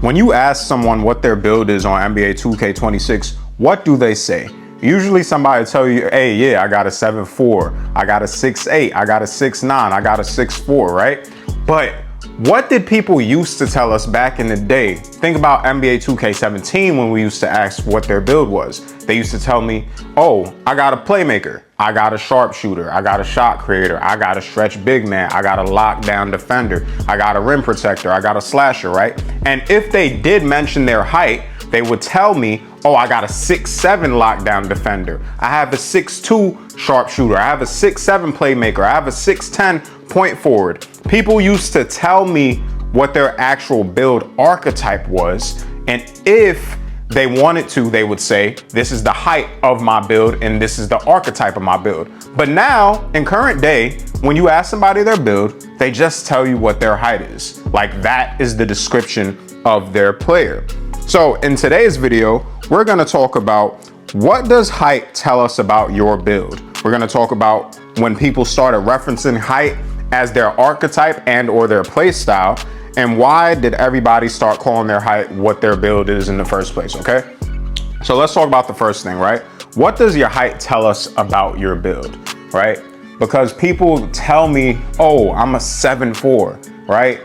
When you ask someone what their build is on NBA 2K26, what do they say? Usually somebody tell you, hey, yeah, I got a 7'4", I got a 6'8", I got a 6'9", I got a 6'4", right? But what did people used to tell us back in the day? Think about NBA 2K17 when we used to ask what their build was. They used to tell me, oh, I got a playmaker, I got a sharpshooter, I got a shot creator, I got a stretch big man, I got a lockdown defender, I got a rim protector, I got a slasher, right? And if they did mention their height, they would tell me, oh, I got a 6'7" lockdown defender, I have a 6'2" sharpshooter, I have a 6'7" playmaker, I have a 6'10" point forward. People used to tell me what their actual build archetype was, and if they wanted to, they would say, this is the height of my build and this is the archetype of my build. But now, in current day, when you ask somebody their build, they just tell you what their height is. Like, that is the description of their player. So in today's video, we're gonna talk about what does height tell us about your build. We're gonna talk about when people started referencing height as their archetype and or their play style, and why did everybody start calling their height what their build is in the first place, okay? So let's talk about the first thing, right? What does your height tell us about your build, right? Because people tell me, oh, I'm a 7'4", right?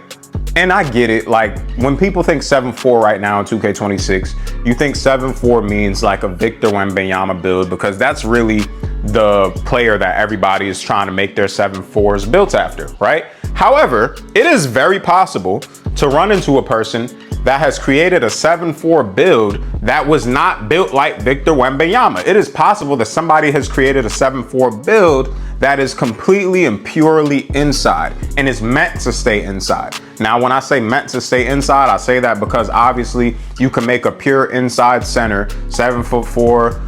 And I get it, like when people think 7'4" right now in 2K26, you think 7'4" means like a Victor Wembanyama build, because that's really the player that everybody is trying to make their 7'4s built after, right? However, it is very possible to run into a person that has created a 7'4" build that was not built like Victor Wembanyama. It is possible that somebody has created a 7'4" build that is completely and purely inside and is meant to stay inside. Now, when I say meant to stay inside, I say that because obviously you can make a pure inside center, 7'4",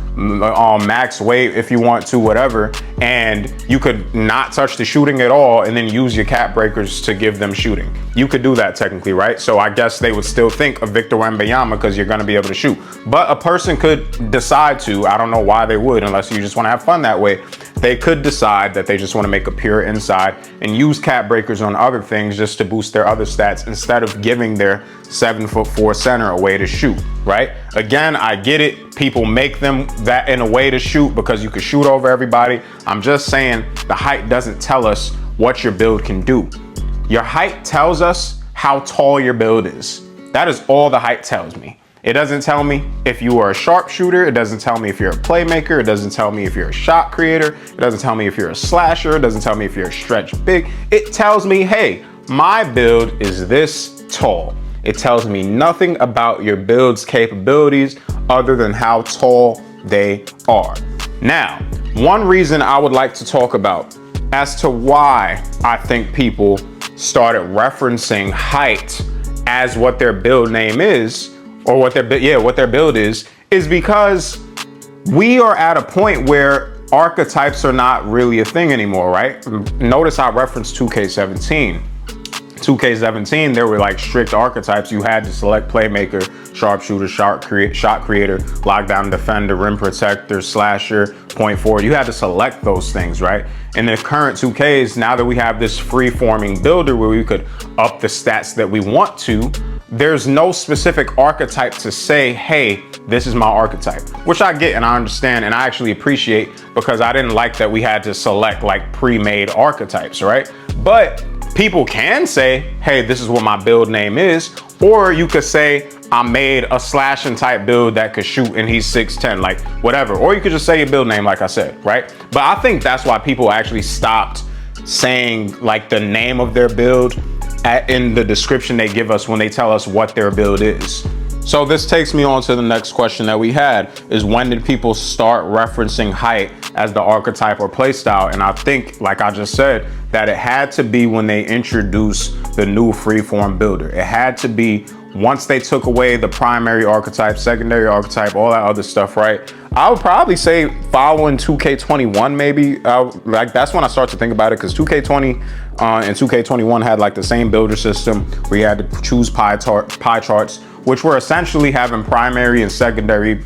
max weight if you want to, whatever, and you could not touch the shooting at all and then use your cap breakers to give them shooting. You could do that technically, right? So I guess they would still think of Victor Wembanyama because you're going to be able to shoot. But a person could decide to, I don't know why they would, unless you just want to have fun that way, they could decide that they just want to make a pure inside and use cap breakers on other things just to boost their other stats instead of giving their 7'4" center a way to shoot, right? Again, I get it. People make them that in a way to shoot because you can shoot over everybody. I'm just saying the height doesn't tell us what your build can do. Your height tells us how tall your build is. That is all the height tells me. It doesn't tell me if you are a sharpshooter. It doesn't tell me if you're a playmaker. It doesn't tell me if you're a shot creator. It doesn't tell me if you're a slasher. It doesn't tell me if you're a stretch big. It tells me, hey, my build is this tall. It tells me nothing about your build's capabilities other than how tall they are. Now, one reason I would like to talk about as to why I think people started referencing height as what their build name is, or what their build is because we are at a point where archetypes are not really a thing anymore, right? Notice I referenced 2K17. 2K17, there were like strict archetypes. You had to select playmaker, sharpshooter, shot creator, lockdown defender, rim protector, slasher, point forward. You had to select those things, right? In the current 2Ks, now that we have this free-forming builder where we could up the stats that we want to, there's no specific archetype to say, hey, this is my archetype, which I get and I understand and I actually appreciate, because I didn't like that we had to select like pre-made archetypes, right? But people can say, hey, this is what my build name is, or you could say, I made a slashing type build that could shoot and he's 6'10", like whatever. Or you could just say your build name, like I said, right? But I think that's why people actually stopped saying like the name of their build in the description they give us when they tell us what their build is. So this takes me on to the next question that we had, is when did people start referencing height as the archetype or play style? And I think, like I just said, that it had to be when they introduced the new freeform builder. It had to be once they took away the primary archetype, secondary archetype, all that other stuff, right? I would probably say following 2K21 maybe. Like that's when I start to think about it, because 2K20 and 2K21 had like the same builder system where you had to choose pie charts, which were essentially having primary and secondary,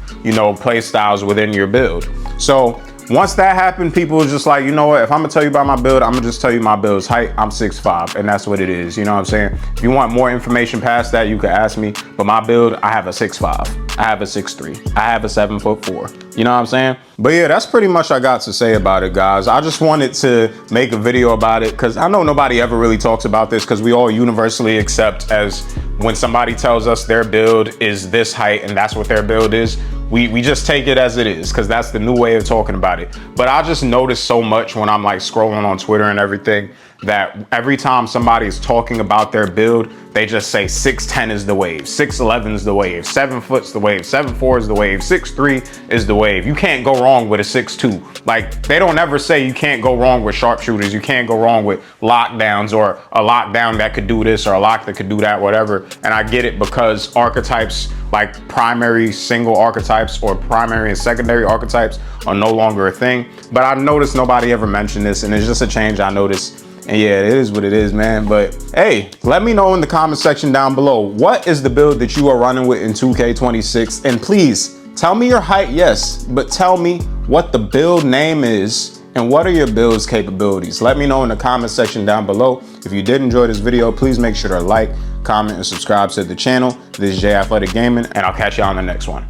play styles within your build. So once that happened, people was just like, you know what, if I'm gonna tell you about my build, I'm gonna just tell you my build's height. I'm 6'5", and that's what it is. You know what I'm saying? If you want more information past that, you can ask me. But my build, I have a 6'5", I have a 6'3", I have a 7'4". You know what I'm saying? But yeah, that's pretty much I got to say about it, guys. I just wanted to make a video about it because I know nobody ever really talks about this, because we all universally accept as when somebody tells us their build is this height and that's what their build is, we just take it as it is, because that's the new way of talking about it. But I just noticed so much when I'm like scrolling on Twitter and everything, that every time somebody is talking about their build, they just say 6'10" is the wave, 6'11" is the wave, 7 foot's the wave, 7'4" is the wave, 6'3" is the wave. You can't go wrong with a 6'2". Like, they don't ever say you can't go wrong with sharpshooters, you can't go wrong with lockdowns, or a lockdown that could do this or a lock that could do that, whatever. And I get it, because archetypes, like primary single archetypes or primary and secondary archetypes, are no longer a thing. But I noticed nobody ever mentioned this, and it's just a change I noticed. And yeah, it is what it is, man. But hey, let me know in the comment section down below, what is the build that you are running with in 2K26? And please tell me your height, yes, but tell me what the build name is and what are your build's capabilities. Let me know in the comment section down below. If you did enjoy this video, please make sure to like, comment, and subscribe to the channel. This is J Athletic Gaming, and I'll catch you on the next one.